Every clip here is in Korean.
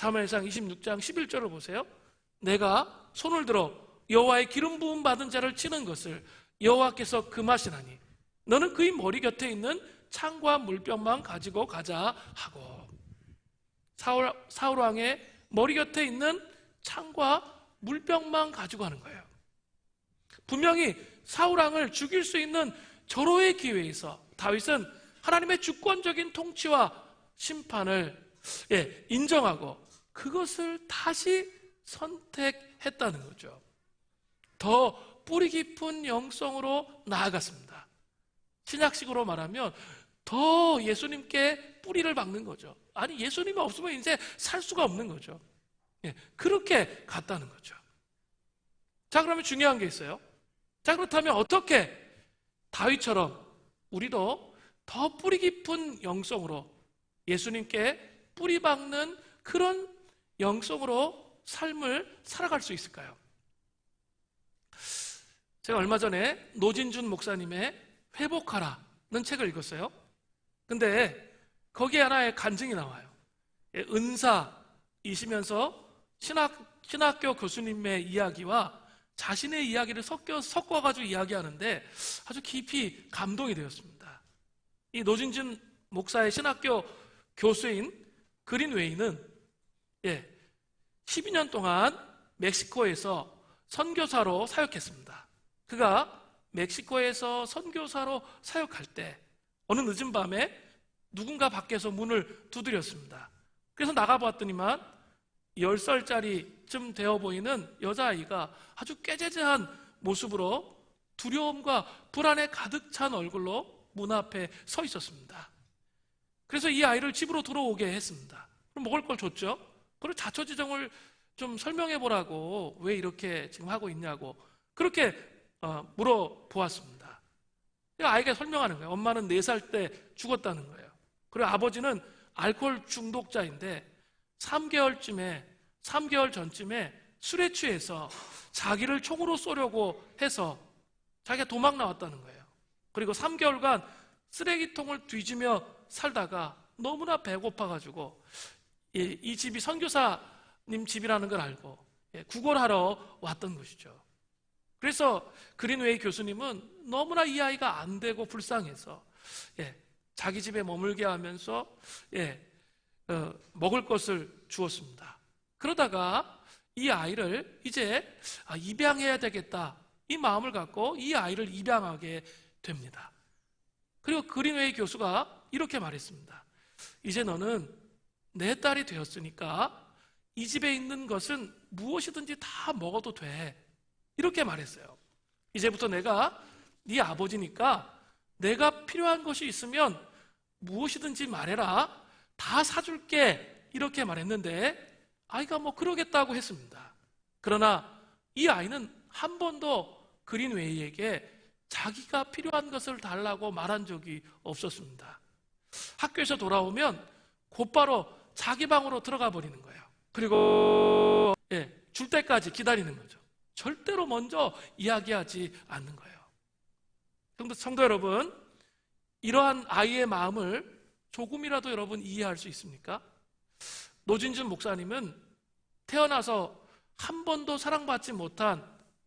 사무엘상 26장 11절을 보세요. 내가 손을 들어 여호와의 기름 부음 받은 자를 치는 것을 여호와께서 금하시나니 너는 그의 머리 곁에 있는 창과 물병만 가지고 가자 하고, 사울 왕의 머리 곁에 있는 창과 물병만 가지고 가는 거예요. 분명히 사울 왕을 죽일 수 있는 절호의 기회에서 다윗은 하나님의 주권적인 통치와 심판을 인정하고 그것을 다시 선택했다는 거죠. 더 뿌리 깊은 영성으로 나아갔습니다. 신약식으로 말하면 더 예수님께 뿌리를 박는 거죠. 아니, 예수님이 없으면 이제 살 수가 없는 거죠. 그렇게 갔다는 거죠. 자, 그러면 중요한 게 있어요. 자, 그렇다면 어떻게 다윗처럼 우리도 더 뿌리 깊은 영성으로 예수님께 뿌리 박는 그런 영성으로 삶을 살아갈 수 있을까요? 제가 얼마 전에 노진준 목사님의 회복하라는 책을 읽었어요. 근데 거기에 하나의 간증이 나와요. 은사이시면서 신학교 교수님의 이야기와 자신의 이야기를 섞어가지고 이야기하는데 아주 깊이 감동이 되었습니다. 이 노진준 목사의 신학교 교수인 그린웨이는 12년 동안 멕시코에서 선교사로 사역했습니다. 그가 멕시코에서 선교사로 사역할 때 어느 늦은 밤에 누군가 밖에서 문을 두드렸습니다. 그래서 나가보았더니만 10살짜리쯤 되어 보이는 여자아이가 아주 깨재재한 모습으로 두려움과 불안에 가득 찬 얼굴로 문 앞에 서 있었습니다. 그래서 이 아이를 집으로 들어오게 했습니다. 그럼 먹을 걸 줬죠. 그리고 자초지종을 좀 설명해 보라고, 왜 이렇게 지금 하고 있냐고 그렇게 물어보았습니다. 아이가 설명하는 거예요. 엄마는 4살 때 죽었다는 거예요. 그리고 아버지는 알코올 중독자인데 3개월 전쯤에 술에 취해서 자기를 총으로 쏘려고 해서 자기가 도망 나왔다는 거예요. 그리고 3개월간 쓰레기통을 뒤지며 살다가 너무나 배고파가지고 이 집이 선교사님 집이라는 걸 알고 구걸하러 왔던 것이죠. 그래서 그린웨이 교수님은 너무나 이 아이가 안 되고 불쌍해서 자기 집에 머물게 하면서 먹을 것을 주었습니다. 그러다가 이 아이를 이제 입양해야 되겠다, 이 마음을 갖고 이 아이를 입양하게 됩니다. 그리고 그린웨이 교수가 이렇게 말했습니다. 이제 너는 내 딸이 되었으니까 이 집에 있는 것은 무엇이든지 다 먹어도 돼, 이렇게 말했어요. 이제부터 내가 네 아버지니까 내가 필요한 것이 있으면 무엇이든지 말해라, 다 사줄게, 이렇게 말했는데 아이가 그러겠다고 했습니다. 그러나 이 아이는 한 번도 그린웨이에게 자기가 필요한 것을 달라고 말한 적이 없었습니다. 학교에서 돌아오면 곧바로 자기 방으로 들어가 버리는 거예요. 그리고 줄 때까지 기다리는 거죠. 절대로 먼저 이야기하지 않는 거예요. 성도 여러분, 이러한 아이의 마음을 조금이라도 여러분 이해할 수 있습니까? 노진준 목사님은 태어나서 한 번도 사랑받지 못한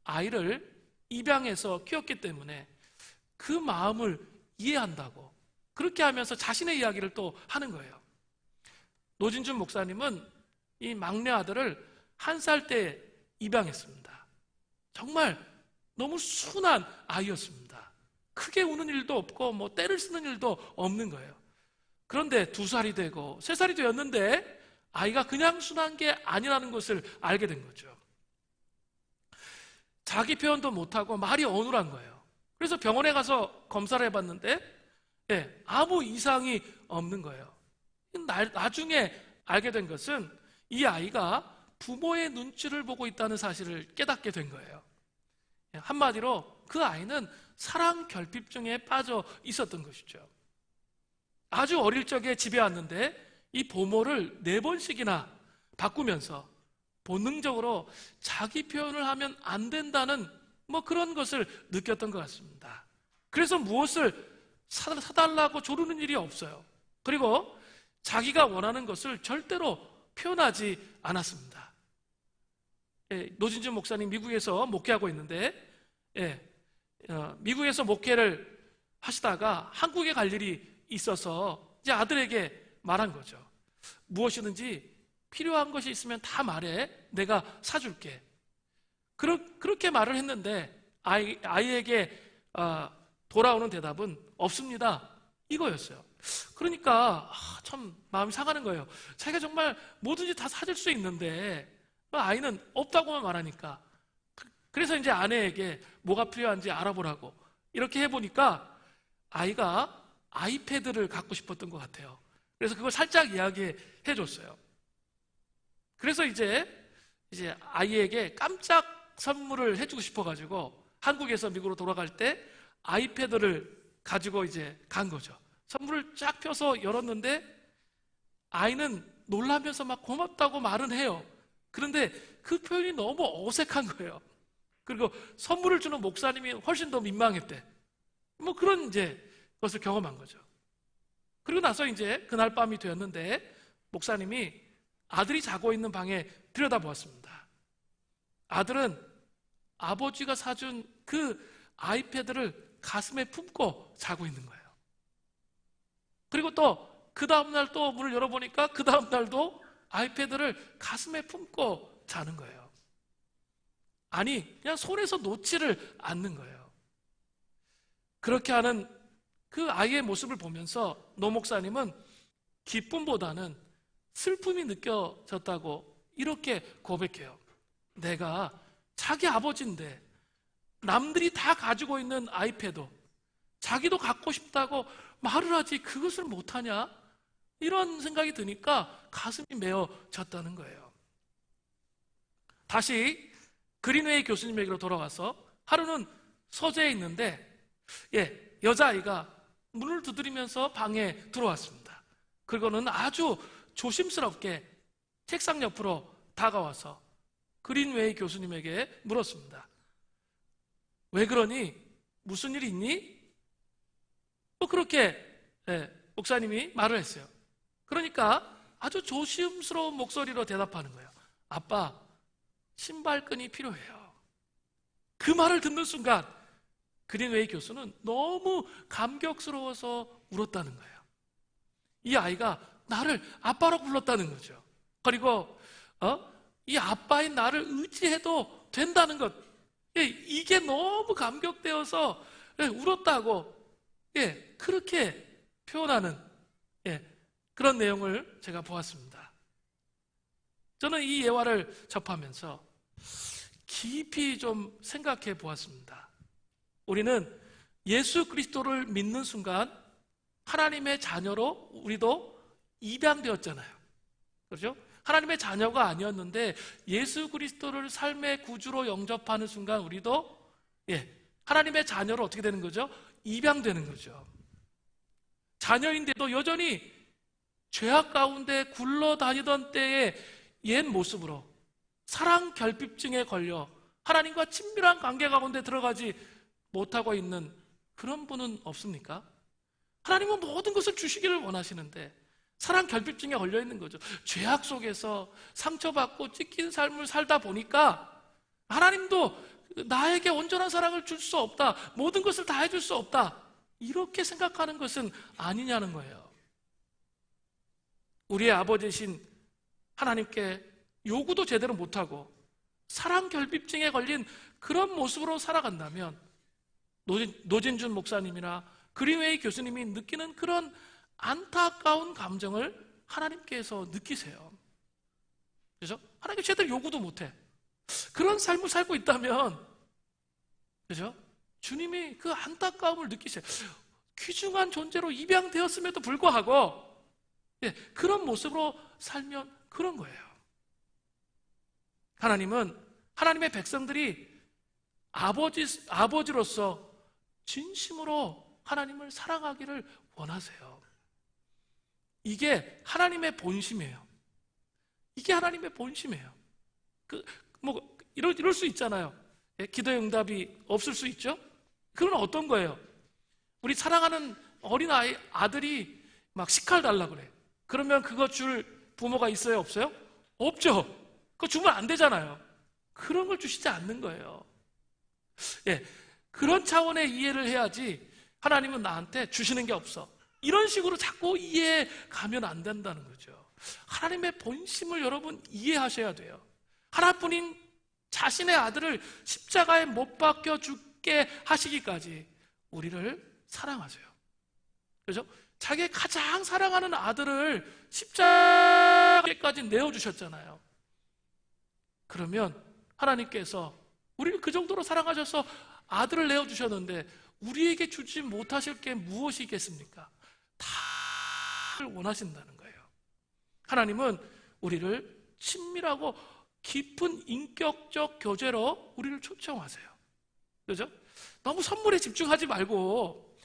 아이를 입양해서 키웠기 때문에 그 마음을 이해한다고 그렇게 하면서 자신의 이야기를 또 하는 거예요. 노진준 목사님은 이 막내 아들을 1살 때 입양했습니다. 정말 너무 순한 아이였습니다. 크게 우는 일도 없고 떼를 쓰는 일도 없는 거예요. 그런데 2살이 되고 3살이 되었는데 아이가 그냥 순한 게 아니라는 것을 알게 된 거죠. 자기 표현도 못하고 말이 어눌한 거예요. 그래서 병원에 가서 검사를 해봤는데 아무 이상이 없는 거예요. 나중에 알게 된 것은 이 아이가 부모의 눈치를 보고 있다는 사실을 깨닫게 된 거예요. 한마디로 그 아이는 사랑 결핍증에 빠져 있었던 것이죠. 아주 어릴 적에 집에 왔는데 이 보모를 4번씩이나 바꾸면서 본능적으로 자기 표현을 하면 안 된다는 그런 것을 느꼈던 것 같습니다. 그래서 무엇을 사달라고 조르는 일이 없어요. 그리고 자기가 원하는 것을 절대로 표현하지 않았습니다. 노진준 목사님 미국에서 목회하고 있는데, 미국에서 목회를 하시다가 한국에 갈 일이 있어서 이제 아들에게 말한 거죠. 무엇이든지 필요한 것이 있으면 다 말해. 내가 사줄게. 그렇게 말을 했는데 아이에게 돌아오는 대답은 없습니다. 이거였어요. 그러니까 참 마음이 상하는 거예요. 자기가 정말 뭐든지 다 사줄 수 있는데 아이는 없다고만 말하니까. 그래서 이제 아내에게 뭐가 필요한지 알아보라고 이렇게 해보니까 아이가 아이패드를 갖고 싶었던 것 같아요. 그래서 그걸 살짝 이야기해 줬어요. 그래서 이제 아이에게 깜짝 선물을 해주고 싶어가지고 한국에서 미국으로 돌아갈 때 아이패드를 가지고 이제 간 거죠. 선물을 쫙 펴서 열었는데 아이는 놀라면서 막 고맙다고 말은 해요. 그런데 그 표현이 너무 어색한 거예요. 그리고 선물을 주는 목사님이 훨씬 더 민망했대. 뭐 그런 이제 것을 경험한 거죠. 그리고 나서 이제 그날 밤이 되었는데 목사님이 아들이 자고 있는 방에 들여다보았습니다. 아들은 아버지가 사준 그 아이패드를 가슴에 품고 자고 있는 거예요. 그리고 또 그 다음날 또 문을 열어보니까 그 다음날도 아이패드를 가슴에 품고 자는 거예요. 아니, 그냥 손에서 놓지를 않는 거예요. 그렇게 하는 그 아이의 모습을 보면서 노 목사님은 기쁨보다는 슬픔이 느껴졌다고 이렇게 고백해요. 내가 자기 아버지인데 남들이 다 가지고 있는 아이패드 자기도 갖고 싶다고 말을 하지 그것을 못하냐? 이런 생각이 드니까 가슴이 메어졌다는 거예요. 다시 그린웨이 교수님에게로 돌아와서 하루는 서재에 있는데 여자아이가 문을 두드리면서 방에 들어왔습니다. 그리고는 아주 조심스럽게 책상 옆으로 다가와서 그린웨이 교수님에게 물었습니다. 왜 그러니? 무슨 일이 있니? 또 그렇게 목사님이 말을 했어요. 그러니까 아주 조심스러운 목소리로 대답하는 거예요. 아빠, 신발끈이 필요해요. 그 말을 듣는 순간 그린웨이 교수는 너무 감격스러워서 울었다는 거예요. 이 아이가 나를 아빠로 불렀다는 거죠. 그리고 이 아빠인 나를 의지해도 된다는 것, 이게 너무 감격되어서 울었다고 그렇게 표현하는 그런 내용을 제가 보았습니다. 저는 이 예화를 접하면서 깊이 좀 생각해 보았습니다. 우리는 예수 그리스도를 믿는 순간 하나님의 자녀로 우리도 입양되었잖아요. 그렇죠? 하나님의 자녀가 아니었는데 예수 그리스도를 삶의 구주로 영접하는 순간 우리도 하나님의 자녀로 어떻게 되는 거죠? 입양되는 거죠. 자녀인데도 여전히 죄악 가운데 굴러다니던 때의 옛 모습으로 사랑 결핍증에 걸려 하나님과 친밀한 관계 가운데 들어가지 못하고 있는 그런 분은 없습니까? 하나님은 모든 것을 주시기를 원하시는데 사랑 결핍증에 걸려 있는 거죠. 죄악 속에서 상처받고 찢긴 삶을 살다 보니까 하나님도 나에게 온전한 사랑을 줄 수 없다, 모든 것을 다 해줄 수 없다, 이렇게 생각하는 것은 아니냐는 거예요. 우리의 아버지신 하나님께 요구도 제대로 못하고 사랑 결핍증에 걸린 그런 모습으로 살아간다면 노진준 목사님이나 그린웨이 교수님이 느끼는 그런 안타까운 감정을 하나님께서 느끼세요. 그죠? 하나님께 제대로 요구도 못해. 그런 삶을 살고 있다면, 그죠? 주님이 그 안타까움을 느끼세요. 귀중한 존재로 입양되었음에도 불구하고 그런 모습으로 살면 그런 거예요. 하나님은 하나님의 백성들이 아버지로서 진심으로 하나님을 사랑하기를 원하세요. 이게 하나님의 본심이에요. 이게 하나님의 본심이에요. 이럴 수 있잖아요. 기도의 응답이 없을 수 있죠? 그건 어떤 거예요? 우리 사랑하는 어린아들이 막 식칼 달라고 그래. 그러면 그거 줄 부모가 있어요? 없어요? 없죠. 그거 주면 안 되잖아요. 그런 걸 주시지 않는 거예요. 예, 그런 차원의 이해를 해야지 하나님은 나한테 주시는 게 없어, 이런 식으로 자꾸 이해해 가면 안 된다는 거죠. 하나님의 본심을 여러분 이해하셔야 돼요. 하나뿐인 자신의 아들을 십자가에 못 박혀 죽게 하시기까지 우리를 사랑하세요. 그죠? 자기의 가장 사랑하는 아들을 십자가에까지 내어주셨잖아요. 그러면 하나님께서 우리를 그 정도로 사랑하셔서 아들을 내어주셨는데 우리에게 주지 못하실 게 무엇이겠습니까? 다 원하신다는 거예요. 하나님은 우리를 친밀하고 깊은 인격적 교제로 우리를 초청하세요. 그죠? 너무 선물에 집중하지 말고,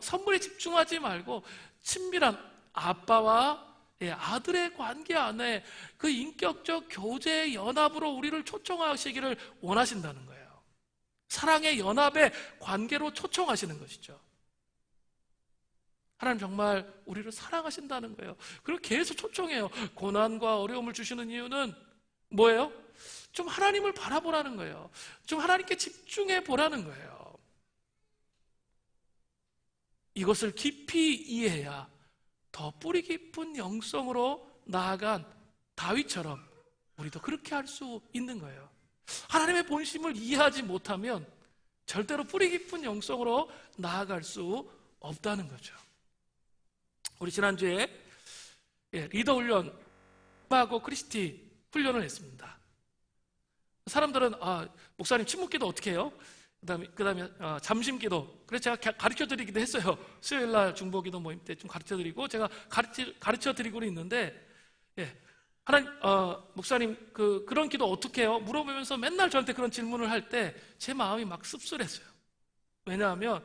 선물에 집중하지 말고 친밀한 아빠와 아들의 관계 안에 그 인격적 교제의 연합으로 우리를 초청하시기를 원하신다는 거예요. 사랑의 연합의 관계로 초청하시는 것이죠. 하나님 정말 우리를 사랑하신다는 거예요. 그리고 계속 초청해요. 고난과 어려움을 주시는 이유는 뭐예요? 좀 하나님을 바라보라는 거예요. 좀 하나님께 집중해 보라는 거예요. 이것을 깊이 이해해야 더 뿌리 깊은 영성으로 나아간 다윗처럼 우리도 그렇게 할 수 있는 거예요. 하나님의 본심을 이해하지 못하면 절대로 뿌리 깊은 영성으로 나아갈 수 없다는 거죠. 우리 지난주에 리더 훈련, 하고 크리스티 훈련을 했습니다. 사람들은 목사님 침묵기도 어떻게 해요? 그다음에 잠심기도, 그래서 제가 가르쳐드리기도 했어요. 수요일날 중보기도 모임 때 좀 가르쳐드리고 제가 가르쳐드리고는 있는데, 하나님, 목사님 그런 기도 어떻게 해요? 물어보면서 맨날 저한테 그런 질문을 할 때 제 마음이 막 씁쓸했어요. 왜냐하면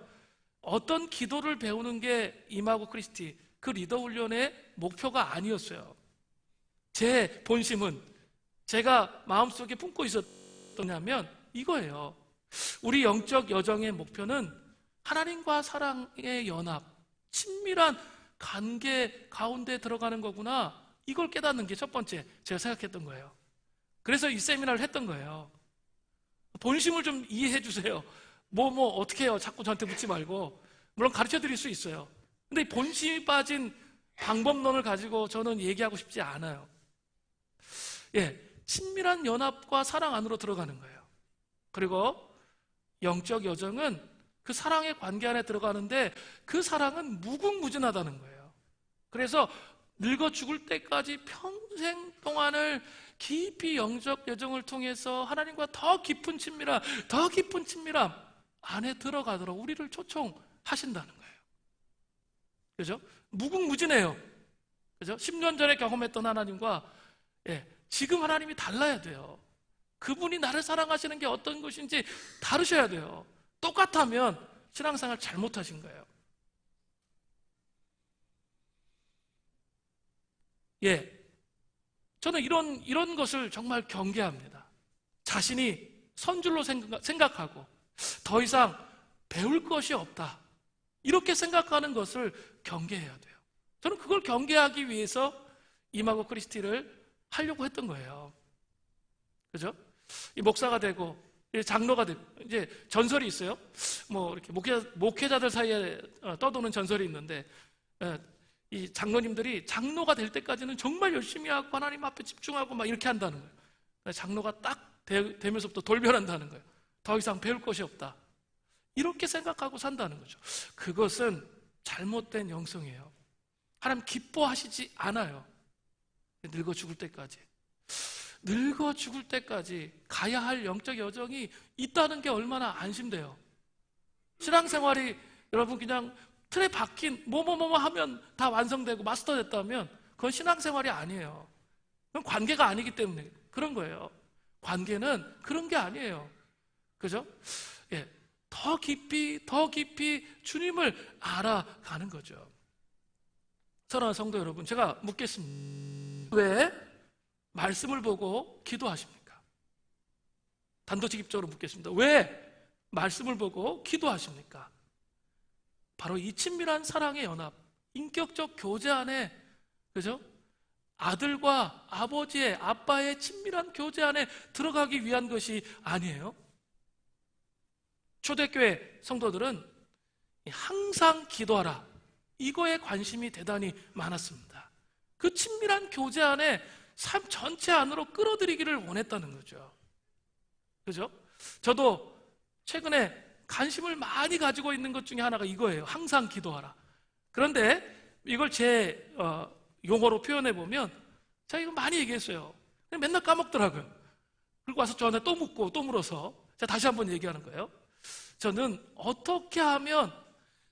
어떤 기도를 배우는 게 임하고 크리스티 그 리더 훈련의 목표가 아니었어요. 제 본심은, 제가 마음속에 품고 있었냐면 이거예요. 우리 영적 여정의 목표는 하나님과 사랑의 연합, 친밀한 관계 가운데 들어가는 거구나, 이걸 깨닫는 게 첫 번째 제가 생각했던 거예요. 그래서 이 세미나를 했던 거예요. 본심을 좀 이해해 주세요. 뭐 어떻게 해요? 자꾸 저한테 묻지 말고. 물론 가르쳐 드릴 수 있어요. 근데 본심이 빠진 방법론을 가지고 저는 얘기하고 싶지 않아요. 친밀한 연합과 사랑 안으로 들어가는 거예요. 그리고 영적 여정은 그 사랑의 관계 안에 들어가는데 그 사랑은 무궁무진하다는 거예요. 그래서 늙어 죽을 때까지 평생 동안을 깊이 영적 여정을 통해서 하나님과 더 깊은 친밀함 안에 들어가도록 우리를 초청하신다는 거예요. 그죠? 무궁무진해요. 그죠? 10년 전에 경험했던 하나님과 지금 하나님이 달라야 돼요. 그분이 나를 사랑하시는 게 어떤 것인지 다르셔야 돼요. 똑같다면 신앙생활 잘못하신 거예요. 저는 이런 것을 정말 경계합니다. 자신이 선줄로 생각하고 더 이상 배울 것이 없다, 이렇게 생각하는 것을 경계해야 돼요. 저는 그걸 경계하기 위해서 임하고 크리스티를 하려고 했던 거예요. 그죠? 이 목사가 되고 장로가 되고 이제 전설이 있어요. 뭐 이렇게 목회자들 사이에 떠도는 전설이 있는데, 이 장로님들이 장로가 될 때까지는 정말 열심히 하고 하나님 앞에 집중하고 막 이렇게 한다는 거예요. 장로가 딱 되면서부터 돌변한다는 거예요. 더 이상 배울 것이 없다, 이렇게 생각하고 산다는 거죠. 그것은 잘못된 영성이에요. 하나님 기뻐하시지 않아요. 늙어 죽을 때까지 가야 할 영적 여정이 있다는 게 얼마나 안심돼요. 신앙생활이 여러분 그냥 틀에 박힌 뭐뭐뭐 하면 다 완성되고 마스터 됐다면 그건 신앙생활이 아니에요. 그건 관계가 아니기 때문에 그런 거예요. 관계는 그런 게 아니에요. 그죠? 더 깊이 주님을 알아가는 거죠. 사랑하는 성도 여러분, 제가 묻겠습니다. 왜 말씀을 보고 기도하십니까? 단도직입적으로 묻겠습니다. 왜 말씀을 보고 기도하십니까? 바로 이 친밀한 사랑의 연합, 인격적 교제 안에, 그죠? 아들과 아버지의, 아빠의 친밀한 교제 안에 들어가기 위한 것이 아니에요. 초대교회 성도들은 항상 기도하라, 이거에 관심이 대단히 많았습니다. 그 친밀한 교제 안에 삶 전체 안으로 끌어들이기를 원했다는 거죠. 그죠? 저도 최근에 관심을 많이 가지고 있는 것 중에 하나가 이거예요. 항상 기도하라. 그런데 이걸 제 용어로 표현해 보면, 제가 이거 많이 얘기했어요. 맨날 까먹더라고요. 그리고 와서 저한테 또 묻고 또 물어서 제가 다시 한번 얘기하는 거예요. 저는 어떻게 하면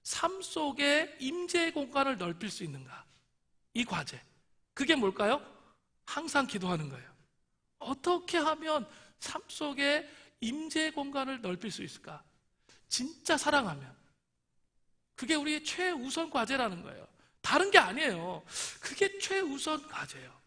삶 속에 임재의 공간을 넓힐 수 있는가, 이 과제, 그게 뭘까요? 항상 기도하는 거예요. 어떻게 하면 삶 속에 임재의 공간을 넓힐 수 있을까? 진짜 사랑하면. 그게 우리의 최우선 과제라는 거예요. 다른 게 아니에요. 그게 최우선 과제예요.